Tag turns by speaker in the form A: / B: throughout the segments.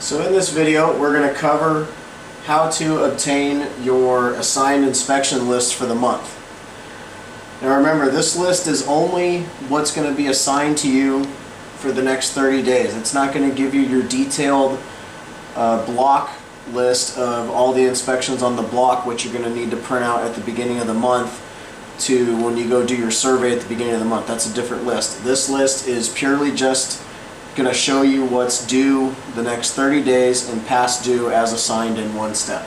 A: So in this video, we're going to cover how to obtain your assigned inspection list for the month. Now remember, this list is only what's going to be assigned to you for the next 30 days. It's not going to give you your detailed block list of all the inspections on the block, which you're going to need to print out at the beginning of the month to when you go do your survey at the beginning of the month. That's a different list. This list is purely just going to show you what's due the next 30 days and past due as assigned in one step.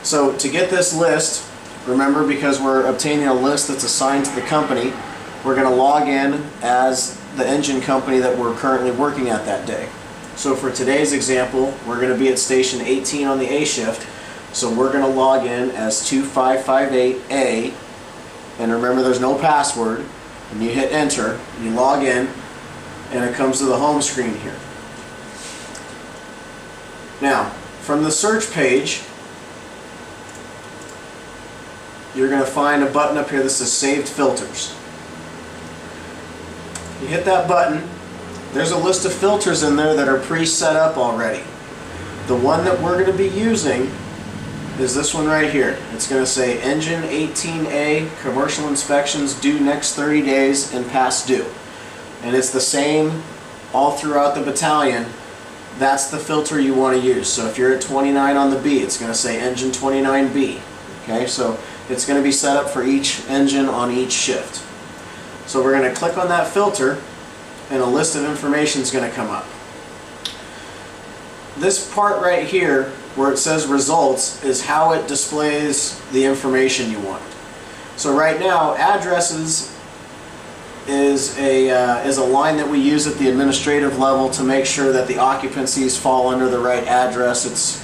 A: So to get this list, remember, because we're obtaining a list that's assigned to the company, we're going to log in as the engine company that we're currently working at that day. So for today's example, we're going to be at station 18 on the A shift, so we're going to log in as 2558A, and remember there's no password, and you hit enter, you log in, and it comes to the home screen here. Now, from the search page, you're going to find a button up here that says Saved Filters. You hit that button, there's a list of filters in there that are pre-set up already. The one that we're going to be using is this one right here. It's going to say Engine 18A Commercial Inspections due next 30 days and past due. And it's the same all throughout the battalion. That's the filter you want to use. So if you're at 29 on the B, it's going to say Engine 29B. Okay, so it's going to be set up for each engine on each shift. So we're going to click on that filter, and a list of information is going to come up. This part right here, where it says results, is how it displays the information you want. So right now, addresses is a line that we use at the administrative level to make sure that the occupancies fall under the right address. It's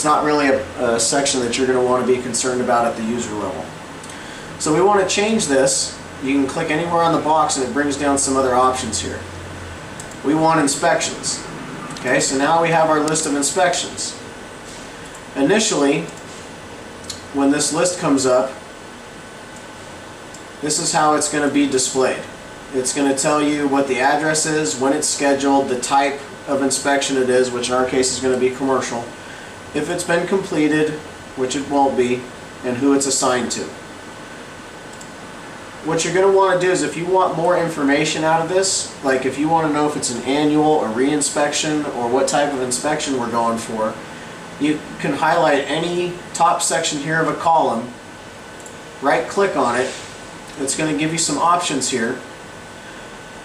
A: not really a section that you're going to want to be concerned about at the user level. So we want to change this. You can click anywhere on the box and it brings down some other options here. We want inspections. Okay, so now we have our list of inspections. Initially, when this list comes up, this is how it's going to be displayed. It's going to tell you what the address is, when it's scheduled, the type of inspection it is, which in our case is going to be commercial, if it's been completed, which it won't be, and who it's assigned to. What you're going to want to do is, if you want more information out of this, like if you want to know if it's an annual or re-inspection or what type of inspection we're going for, you can highlight any top section here of a column, right click on it. It's going to give you some options here.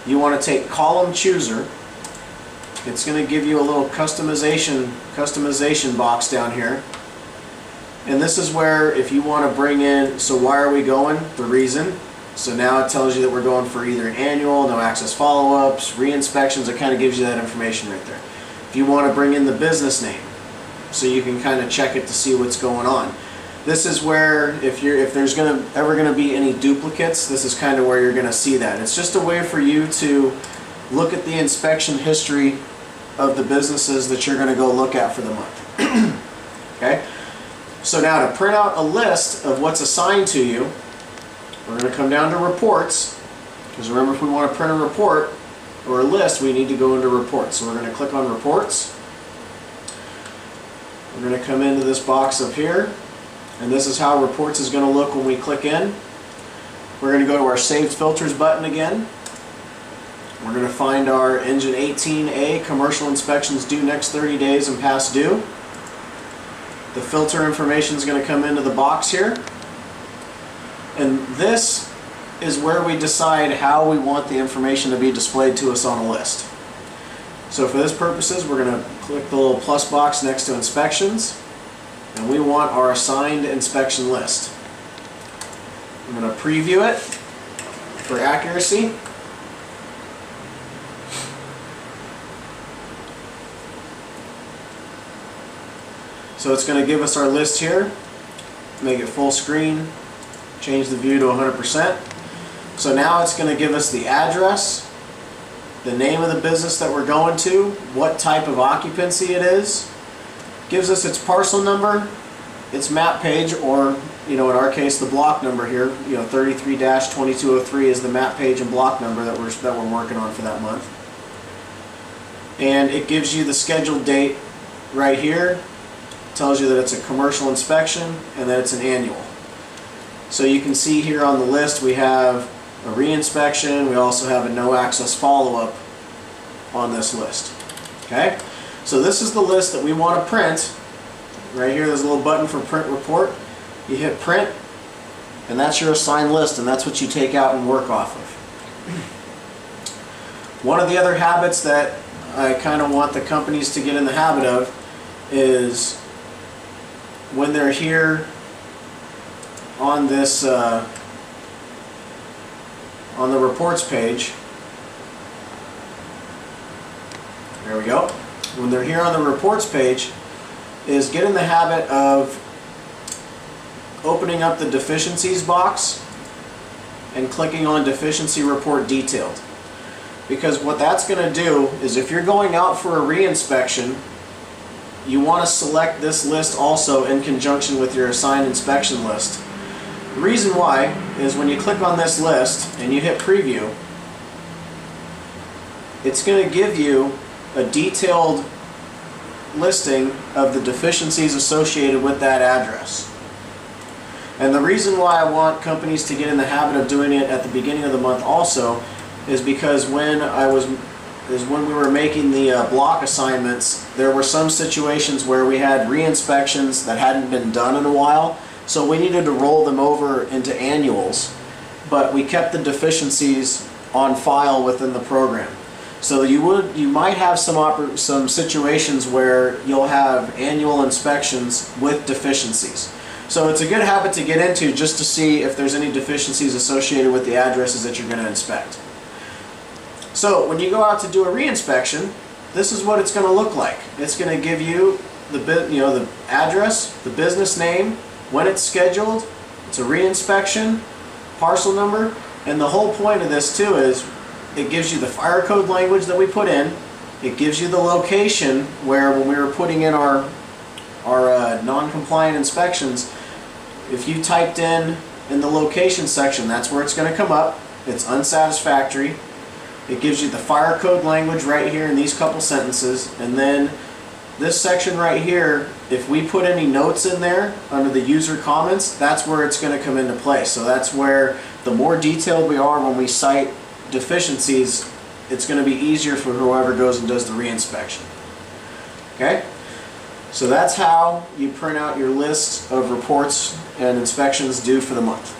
A: You want to take column chooser. It's going to give you a little customization box down here. And this is where, if you want to bring in, so why are we going? The reason. So now it tells you that we're going for either an annual, no access follow-ups, re-inspections. It kind of gives you that information right there. If you want to bring in the business name, so you can kind of check it to see what's going on. This is where, if there's ever going to be any duplicates, this is kind of where you're going to see that. It's just a way for you to look at the inspection history of the businesses that you're going to go look at for the month. Okay? So now to print out a list of what's assigned to you, we're going to come down to reports, because remember, if we want to print a report or a list, we need to go into reports. So we're going to click on reports. We're going to come into this box up here. And this is how reports is going to look when we click in. We're going to go to our Saved Filters button again. We're going to find our Engine 18A Commercial Inspections due next 30 days and past due. The filter information is going to come into the box here. And this is where we decide how we want the information to be displayed to us on a list. So for this purposes, we're going to click the little plus box next to inspections. And we want our assigned inspection list. I'm going to preview it for accuracy. So it's going to give us our list here. Make it full screen. Change the view to 100%. So now it's going to give us the address, the name of the business that we're going to, what type of occupancy it is. Gives us its parcel number, its map page, or in our case, the block number here, 33-2203 is the map page and block number that we're working on for that month. and it gives you the scheduled date right here. Tells you that it's a commercial inspection and that it's an annual. So you can see here on the list we have a re-inspection, we also have a no access follow-up on this list. Okay? So this is the list that we want to print. Right here there's a little button for print report. You hit print and that's your assigned list, and that's what you take out and work off of. One of the other habits that I kind of want the companies to get in the habit of is when they're here on this on the reports page. There we go. When they're here on the reports page, is get in the habit of opening up the deficiencies box and clicking on deficiency report detailed. Because what that's going to do is if you're going out for a re-inspection, you want to select this list also in conjunction with your assigned inspection list. The reason why is when you click on this list and you hit preview, it's going to give you a detailed listing of the deficiencies associated with that address. And the reason why I want companies to get in the habit of doing it at the beginning of the month also is because when we were making the block assignments, there were some situations where we had re-inspections that hadn't been done in a while, so we needed to roll them over into annuals, but we kept the deficiencies on file within the program. So you might have some situations where you'll have annual inspections with deficiencies. So it's a good habit to get into just to see if there's any deficiencies associated with the addresses that you're going to inspect. So when you go out to do a re-inspection, this is what it's going to look like. It's going to give you the address, the business name, when it's scheduled, it's a re-inspection, parcel number, and the whole point of this too is it gives you the fire code language that we put in. It gives you the location where when we were putting in our non-compliant inspections, if you typed in the location section, that's where it's going to come up. It's unsatisfactory. It gives you the fire code language right here in these couple sentences, and then this section right here, if we put any notes in there under the user comments, that's where it's going to come into play. So that's where the more detailed we are when we cite deficiencies, it's going to be easier for whoever goes and does the re-inspection. Okay? So that's how you print out your list of reports and inspections due for the month.